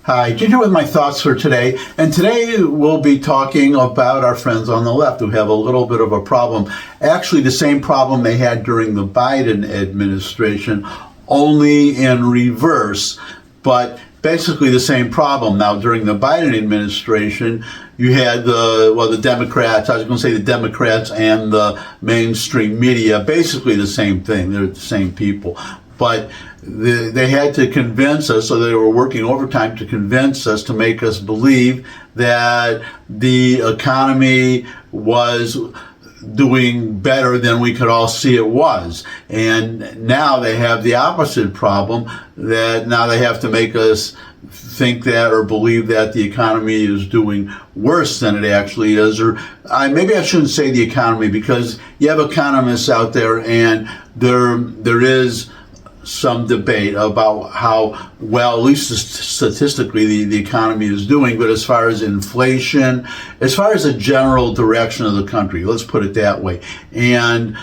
Hi, Ginger with my thoughts for today. And today we'll be talking about our friends on the left who have a little bit of a problem. Actually, the same problem they had during the Biden administration, only in reverse, but basically the same problem. Now, during the Biden administration, you had the Democrats, I was going to say the Democrats and the mainstream media, basically the same thing. They're the same people. But they had to convince us, so they were working overtime to convince us, to make us believe that the economy was doing better than we could all see it was. And now they have the opposite problem, that now they have to make us think that or believe that the economy is doing worse than it actually is. Or maybe I shouldn't say the economy, because you have economists out there, and there is some debate about how well, at least statistically, the economy is doing. But as far as inflation, as far as the general direction of the country, let's put it that way. And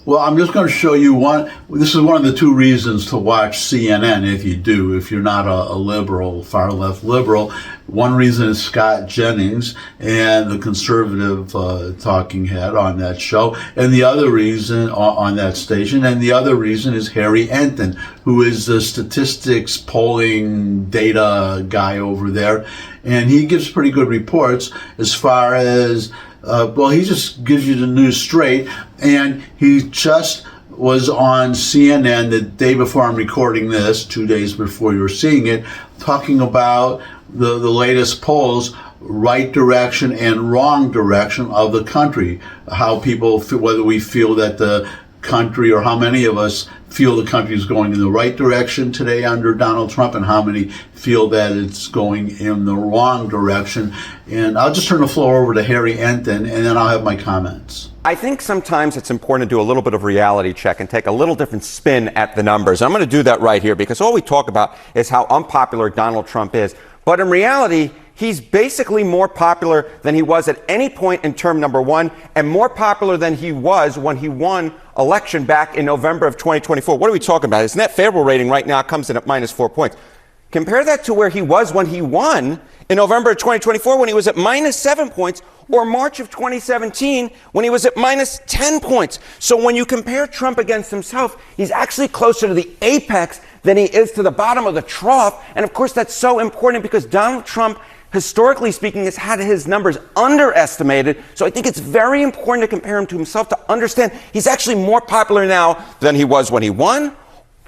well, I'm just going to show you one. This is one of the two reasons to watch CNN if you're not a liberal, far left liberal. One reason is Scott Jennings and the conservative talking head on that show, and the other reason on that station, and the other reason is Harry Enton, who is the statistics polling data guy over there, and he gives pretty good reports as far as well, he just gives you the news straight, and he just was on CNN the day before I'm recording this, 2 days before you're seeing it, talking about the latest polls, right direction and wrong direction of the country. How people feel, whether we feel that the country, or how many of us feel the country is going in the right direction today under Donald Trump, and how many feel that it's going in the wrong direction. And I'll just turn the floor over to Harry Enton, and then I'll have my comments. I think sometimes it's important to do a little bit of reality check and take a little different spin at the numbers. I'm going to do that right here, because all we talk about is how unpopular Donald Trump is. But in reality, he's basically more popular than he was at any point in term number one, and more popular than he was when he won election back in November of 2024. What are we talking about? His net favorable rating right now comes in at -4 points. Compare that to where he was when he won in November of 2024, when he was at -7 points, or March of 2017, when he was at -10 points. So when you compare Trump against himself, he's actually closer to the apex than he is to the bottom of the trough. And of course, that's so important because Donald Trump, historically speaking, has had his numbers underestimated. So I think it's very important to compare him to himself to understand he's actually more popular now than he was when he won,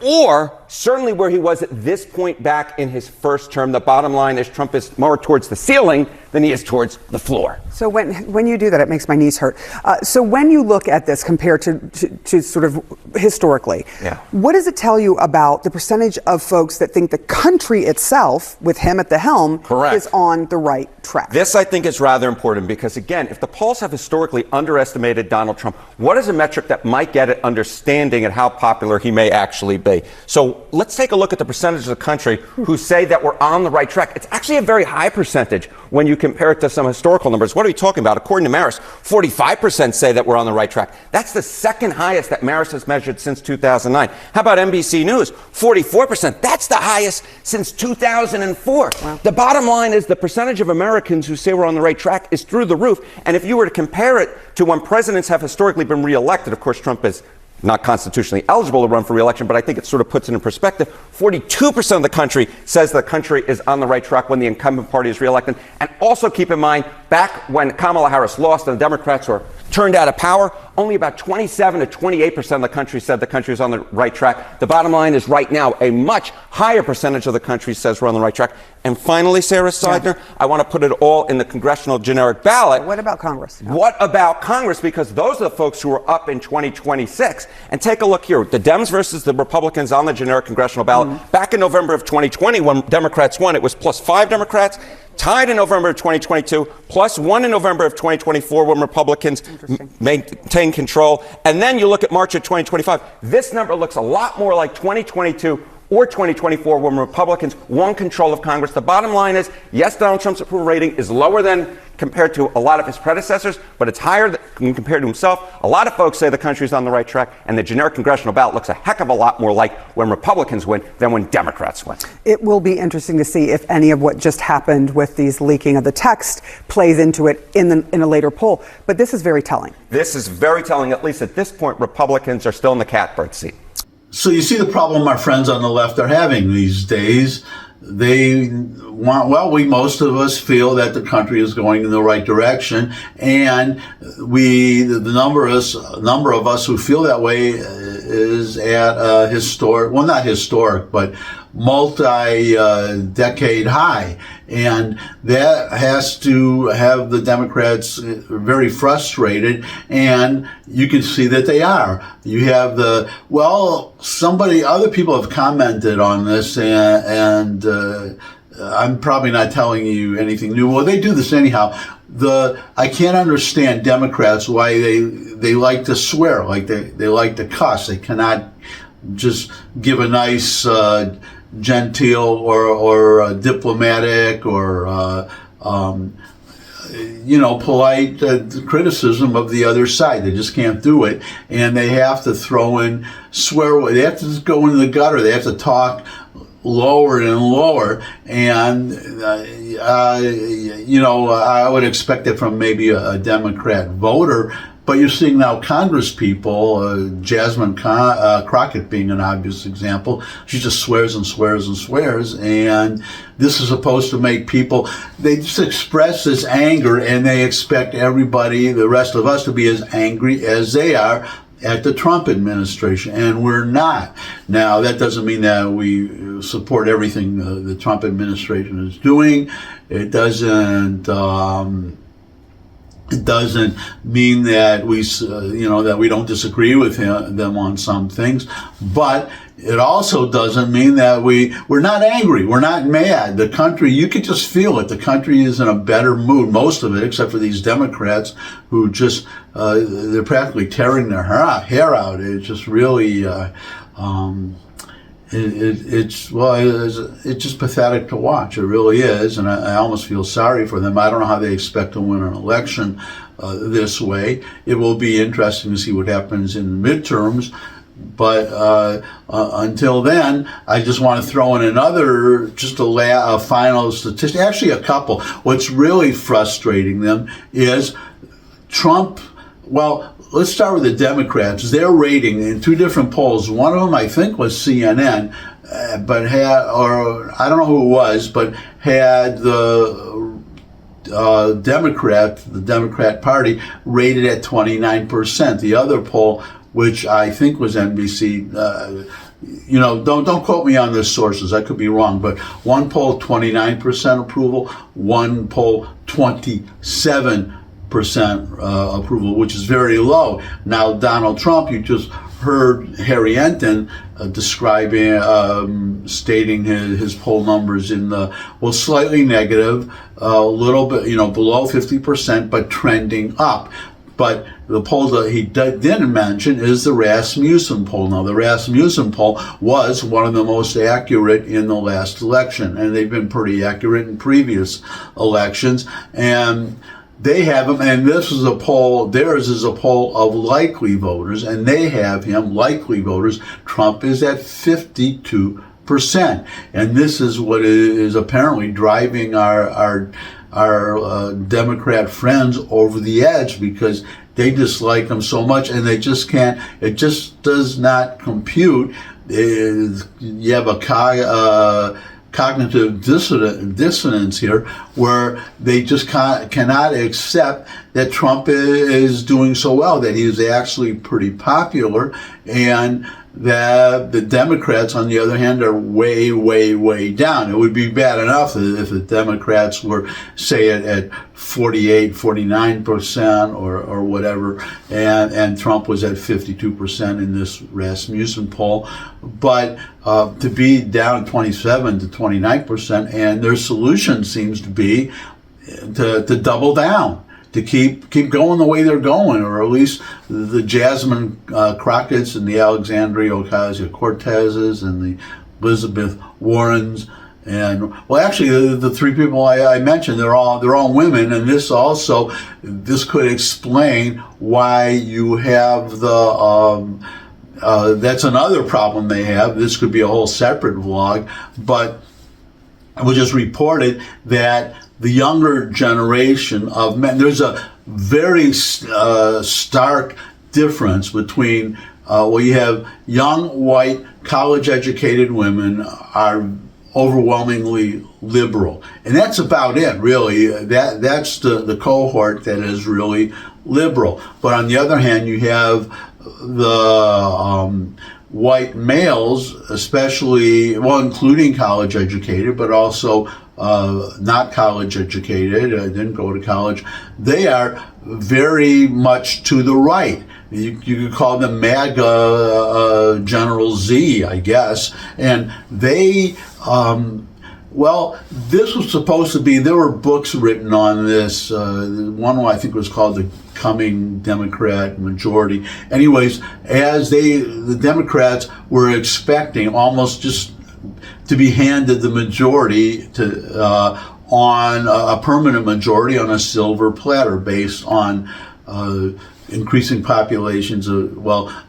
or certainly where he was at this point back in his first term. The bottom line is Trump is more towards the ceiling than he is towards the floor. So when you do that, it makes my knees hurt. So when you look at this compared to sort of historically, what does it tell you about the percentage of folks that think the country itself, with him at the helm, is on the right track? This, I think, is rather important because, again, if the polls have historically underestimated Donald Trump, what is a metric that might get at understanding at how popular he may actually be? So let's take a look at the percentage of the country who say that we're on the right track. It's actually a very high percentage when you compare it to some historical numbers. What are we talking about? According to Marist, 45% say that we're on the right track. That's the second highest that Marist has measured since 2009. How about NBC News? 44%. That's the highest since 2004. Wow. The bottom line is the percentage of Americans who say we're on the right track is through the roof. And if you were to compare it to when presidents have historically been reelected, of course, Trump is not constitutionally eligible to run for re-election, but I think it sort of puts it in perspective. 42% of the country says the country is on the right track when the incumbent party is re-elected. And also keep in mind, back when Kamala Harris lost and the Democrats were turned out of power, only about 27 to 28% of the country said the country is on the right track. The bottom line is right now, a much higher percentage of the country says we're on the right track. And finally, Sarah Seidner, I want to put it all in the congressional generic ballot. What about Congress? What about Congress? Because those are the folks who are up in 2026. And take a look here. The Dems versus the Republicans on the generic congressional ballot. Back in November of 2020, when Democrats won, it was +5 Democrats. Tied in November of 2022, +1 in November of 2024 when Republicans maintain control. And then you look at March of 2025. This number looks a lot more like 2022 or 2024 when Republicans won control of Congress. The bottom line is, yes, Donald Trump's approval rating is lower than compared to a lot of his predecessors, but it's higher than compared to himself. A lot of folks say the country's on the right track, and the generic congressional ballot looks a heck of a lot more like when Republicans win than when Democrats win. It will be interesting to see if any of what just happened with these leaking of the text plays into it in a later poll. But this is very telling. This is very telling. At least at this point, Republicans are still in the catbird seat. So you see the problem our friends on the left are having these days. They want, well, most of us feel that the country is going in the right direction, and the number of us who feel that way is at a historic, well, not historic, but multi-decade high. And that has to have the Democrats very frustrated, and you can see that they are. You have other people have commented on this, and I'm probably not telling you anything new. Well, they do this anyhow. I can't understand Democrats why they like to swear, like they like to cuss. They cannot just give a nice genteel or diplomatic or polite criticism of the other side. They just can't do it, and they have to throw in swear. They have to just go into the gutter. They have to talk lower and lower, and I would expect it from maybe a Democrat voter. But you're seeing now Congress people, Jasmine Crockett being an obvious example. She just swears and swears and swears. And this is supposed to make people, they just express this anger, and they expect everybody, the rest of us, to be as angry as they are at the Trump administration. And we're not. Now, that doesn't mean that we support everything the Trump administration is doing. It doesn't mean that we don't disagree with them on some things, but it also doesn't mean that we're not angry, we're not mad. The country, you could just feel it. The country is in a better mood, most of it, except for these Democrats who just they're practically tearing their hair out. It's just really it's just pathetic to watch. It really is, and I almost feel sorry for them. I don't know how they expect to win an election this way. It will be interesting to see what happens in the midterms, but until then, I just want to throw in a final statistic, actually a couple. What's really frustrating them is Trump, well, let's start with the Democrats. Their rating in two different polls, one of them I think was CNN, but I don't know who it was, but had the Democrat Party rated at 29%. The other poll, which I think was NBC, don't quote me on the sources, I could be wrong, but one poll 29% approval, one poll 27% approval, which is very low. Now, Donald Trump, you just heard Harry Enton stating his poll numbers in slightly negative, a little bit, below 50%, but trending up. But the poll that he didn't mention is the Rasmussen poll. Now, the Rasmussen poll was one of the most accurate in the last election, and they've been pretty accurate in previous elections. And they have him, and theirs is a poll of likely voters, and they have him, likely voters. Trump is at 52%. And this is what is apparently driving our Democrat friends over the edge, because they dislike him so much, and they just can't, it just does not compute. You have a cognitive dissonance here, where they just cannot accept that Trump is doing so well, that he is actually pretty popular, and that the Democrats, on the other hand, are way, way, way down. It would be bad enough if the Democrats were, say, at 48, 49% or whatever, and Trump was at 52% in this Rasmussen poll. But to be down 27 to 29%, and their solution seems to be to double down, to keep going the way they're going, or at least the Jasmine Crockett's and the Alexandria Ocasio-Cortez's and the Elizabeth Warrens, and well, actually, the three people I mentioned, they're all women, and this could explain why you have the. That's another problem they have. This could be a whole separate vlog, but it was just reported that the younger generation of men, there's a very stark difference between, you have young, white, college-educated women are overwhelmingly liberal. And that's about it, really. That's the cohort that is really liberal. But on the other hand, you have the white males, especially, well, including college educated, but also not college educated, didn't go to college, they are very much to the right. You could call them MAGA General Z, I guess. And they, this was supposed to be, there were books written on this. One I think was called The Coming Democrat Majority. Anyways, the Democrats were expecting almost just to be handed the majority on a permanent majority on a silver platter based on increasing populations of,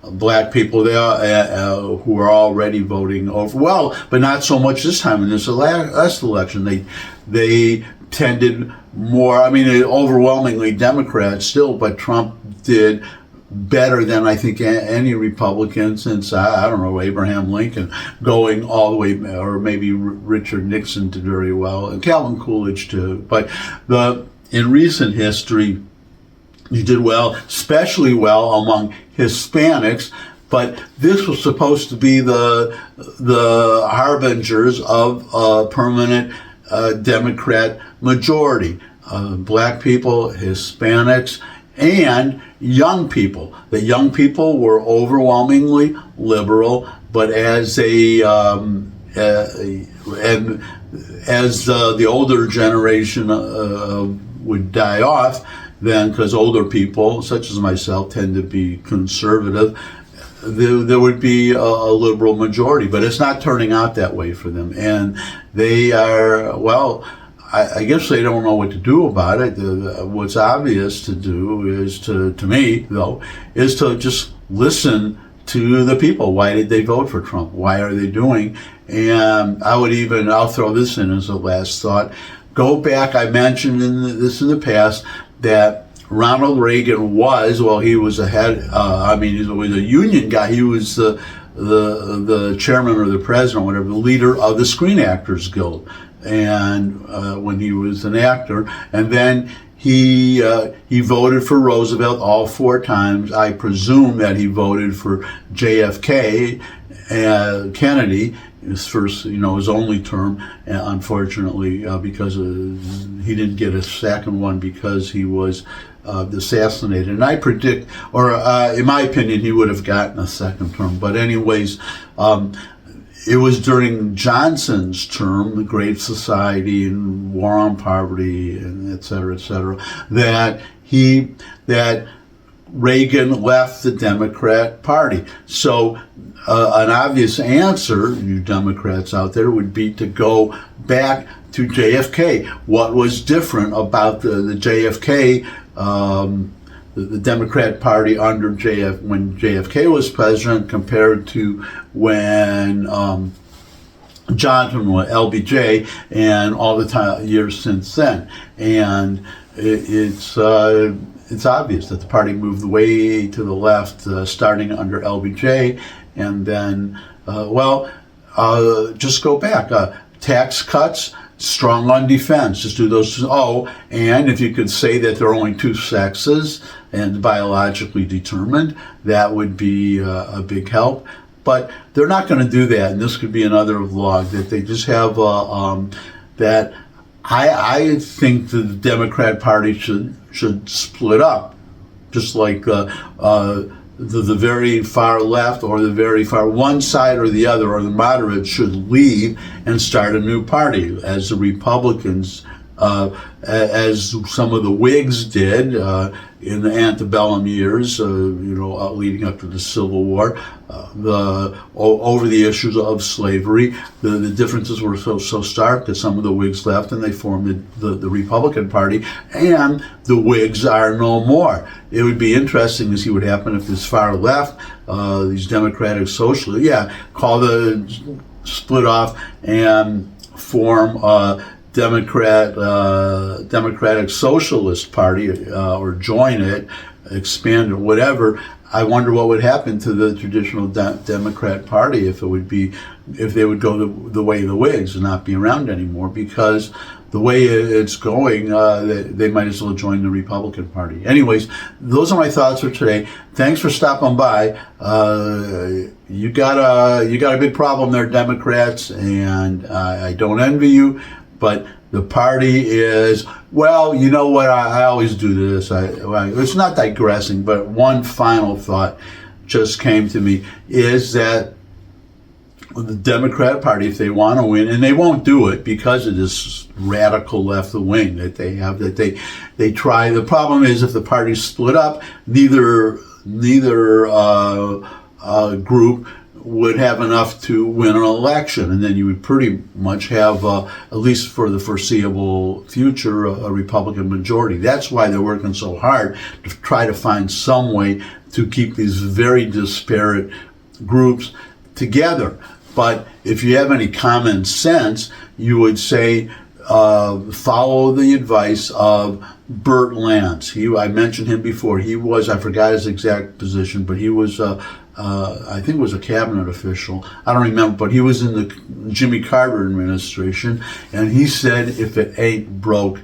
black people who are already voting over, but not so much this time in this last election. They tended more, overwhelmingly Democrats still, but Trump did better than I think any Republican since, I don't know, Abraham Lincoln, going all the way, or maybe Richard Nixon did very well, and Calvin Coolidge too. But in recent history, he did well, especially well among Hispanics. But this was supposed to be the harbingers of a permanent Democrat majority. Black people, Hispanics, and young people. The young people were overwhelmingly liberal, but as the older generation would die off, then, because older people, such as myself, tend to be conservative, there would be a liberal majority. But it's not turning out that way for them. And they are, I guess they don't know what to do about it. What's obvious to do is to me, though, is to just listen to the people. Why did they vote for Trump? Why are they doing? And I'll throw this in as a last thought. Go back, I mentioned this in the past, that Ronald Reagan he was ahead, he was a union guy. He was the chairman or the president, whatever, the leader of the Screen Actors Guild. And when he was an actor, and then he voted for Roosevelt all 4 times. I presume that he voted for JFK, Kennedy, his first, his only term, unfortunately, because he didn't get a second one because he was assassinated. And I predict, or in my opinion, he would have gotten a second term. But anyways, it was during Johnson's term, the Great Society and War on Poverty, and et cetera, that Reagan left the Democrat Party. So an obvious answer, you Democrats out there, would be to go back to JFK. What was different about the JFK, the Democrat Party under when JFK was president compared to when Johnson was LBJ and all the years since then? And it's obvious that the party moved way to the left, starting under LBJ, and then, just go back. Tax cuts, strong on defense, just do those. And if you could say that there are only 2 sexes and biologically determined, that would be a big help. But they're not going to do that, and this could be another vlog, that they just have that. I think the Democrat Party should split up, just like the very far left or the very far one side or the other, or the moderates should leave and start a new party, as the Republicans as some of the Whigs did in the antebellum years, leading up to the Civil War, over the issues of slavery. The differences were so stark that some of the Whigs left and they formed the Republican Party, and the Whigs are no more. It would be interesting to see what happened if this far left, these Democratic Socialists, split off and form a Democratic Socialist Party, or join it, expand it, whatever. I wonder what would happen to the traditional Democrat Party if they would go the way of the Whigs and not be around anymore, because the way it's going, they might as well join the Republican Party. Anyways, those are my thoughts for today. Thanks for stopping by. You got a big problem there, Democrats, and I don't envy you, but the party is, well, you know what, I always do this. It's not digressing, but one final thought just came to me, is that the Democrat Party, if they want to win, and they won't do it because of this radical left wing that they have, that they try. The problem is, if the party's split up, neither group would have enough to win an election, and then you would pretty much have, at least for the foreseeable future, a Republican majority. That's why they're working so hard to try to find some way to keep these very disparate groups together. But if you have any common sense, you would say, follow the advice of Burt Lance. I mentioned him before. I forgot his exact position, but he was, I think was a cabinet official. I don't remember, but he was in the Jimmy Carter administration, and he said, if it ain't broke,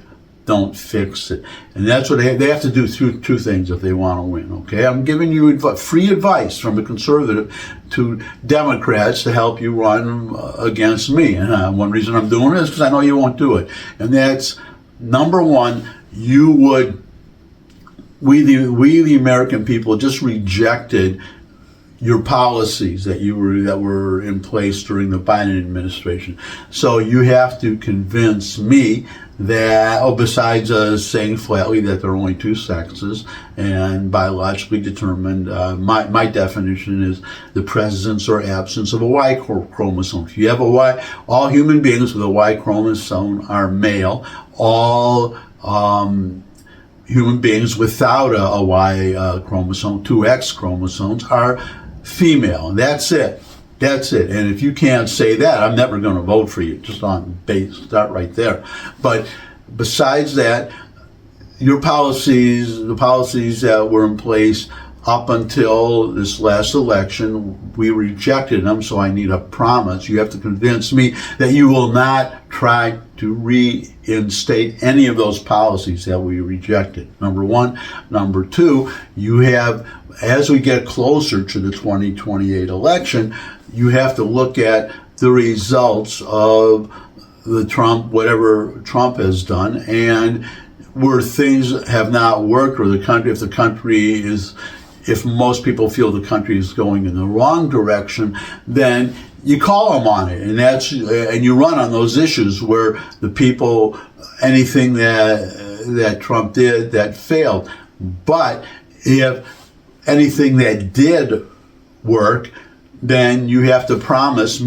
don't fix it. And that's what they have to do two things if they want to win, okay? I'm giving you free advice from a conservative to Democrats to help you run against me. And one reason I'm doing it is because I know you won't do it. And that's, number one, we the American people just rejected your policies that were in place during the Biden administration. So you have to convince me that, besides saying flatly that there are only two sexes and biologically determined, my definition is the presence or absence of a Y chromosome. If you have a Y, all human beings with a Y chromosome are male. All human beings without a Y chromosome, two X chromosomes, are female. And that's it. That's it. And if you can't say that, I'm never going to vote for you. Just on base, start right there. But besides that, your policies, the policies that were in place up until this last election, we rejected them. So I need a promise. You have to convince me that you will not try to reinstate any of those policies that we rejected. Number one. Number two, you have, as we get closer to the 2028 election, you have to look at the results of whatever Trump has done, and where things have not worked, or if most people feel the country is going in the wrong direction, then you call them on it, and you run on those issues where the people, anything that Trump did that failed. But if anything that did work, then you have to convince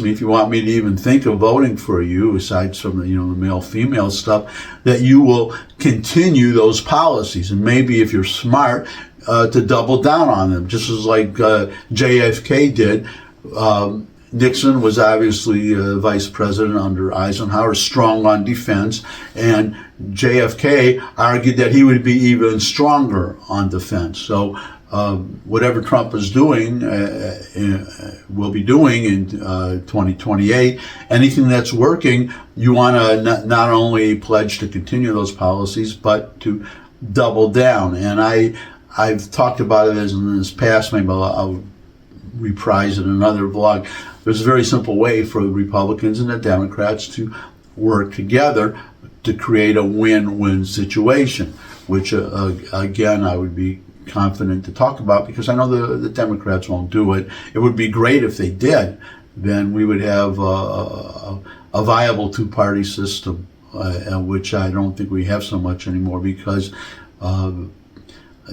me, if you want me to even think of voting for you, aside from the male-female stuff, that you will continue those policies, and maybe if you're smart, to double down on them, just as like JFK did. Nixon was obviously vice president under Eisenhower, strong on defense, and JFK argued that he would be even stronger on defense. So whatever Trump is doing, will be doing in 2028, anything that's working, you want to not only pledge to continue those policies, but to double down. And I've talked about it in this past, maybe I'll reprise it in another vlog. There's a very simple way for the Republicans and the Democrats to work together to create a win-win situation, which again, I would be confident to talk about, because I know the Democrats won't do it. It would be great if they did, then we would have a viable two-party system, which I don't think we have so much anymore because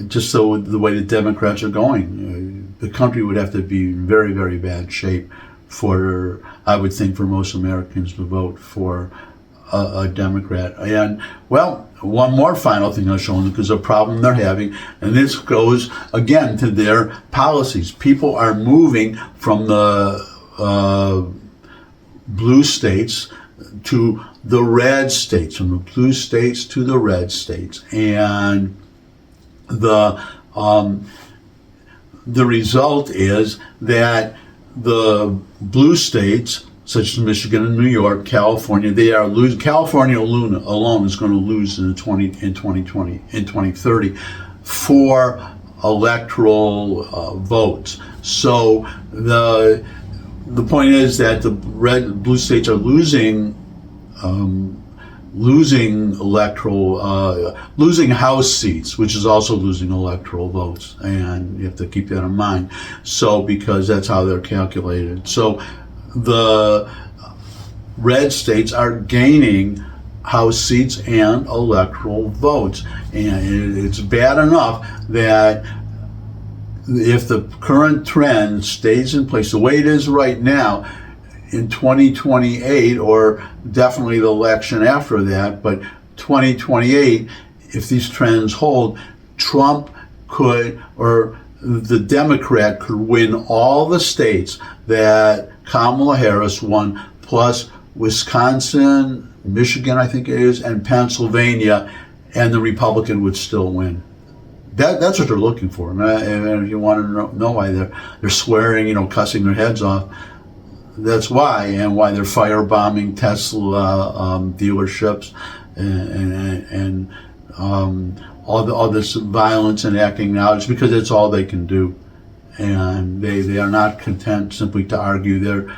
just the way the Democrats are going, the country would have to be in very, very bad shape for, I would think, for most Americans to vote for a Democrat. And, well, one more final thing I'll show them, because a problem they're having, and this goes, again, to their policies. People are moving from the blue states to the red states, from the blue states to the red states. And the result is that the blue states, such as Michigan and New York, California, they are losing. California alone is going to lose in 2030 for electoral votes. So the point is that the blue states are losing losing House seats, which is also losing electoral votes, and you have to keep that in mind. So, because that's how they're calculated. So the red states are gaining House seats and electoral votes, and it's bad enough that if the current trend stays in place the way it is right now, in 2028, or definitely the election after that, but 2028, if these trends hold, Trump could, or the Democrat could win all the states that Kamala Harris won, plus Wisconsin, Michigan, I think it is, and Pennsylvania, and the Republican would still win. That's what they're looking for. And if you want to know why they're swearing, cussing their heads off, that's why, and why they're firebombing Tesla dealerships and all this violence and acting out. It's because it's all they can do, and they are not content simply to argue their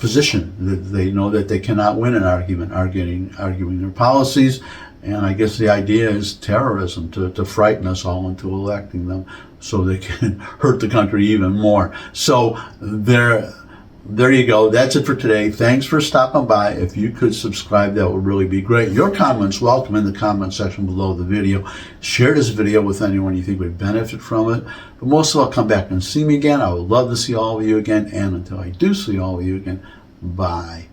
position. They know that they cannot win an argument arguing their policies. And I guess the idea is terrorism, to frighten us all into electing them so they can hurt the country even more. So there you go. That's it for today. Thanks for stopping by. If you could subscribe, that would really be great. Your comments welcome in the comment section below the video. Share this video with anyone you think would benefit from it. But most of all, come back and see me again. I would love to see all of you again. And until I do see all of you again, bye.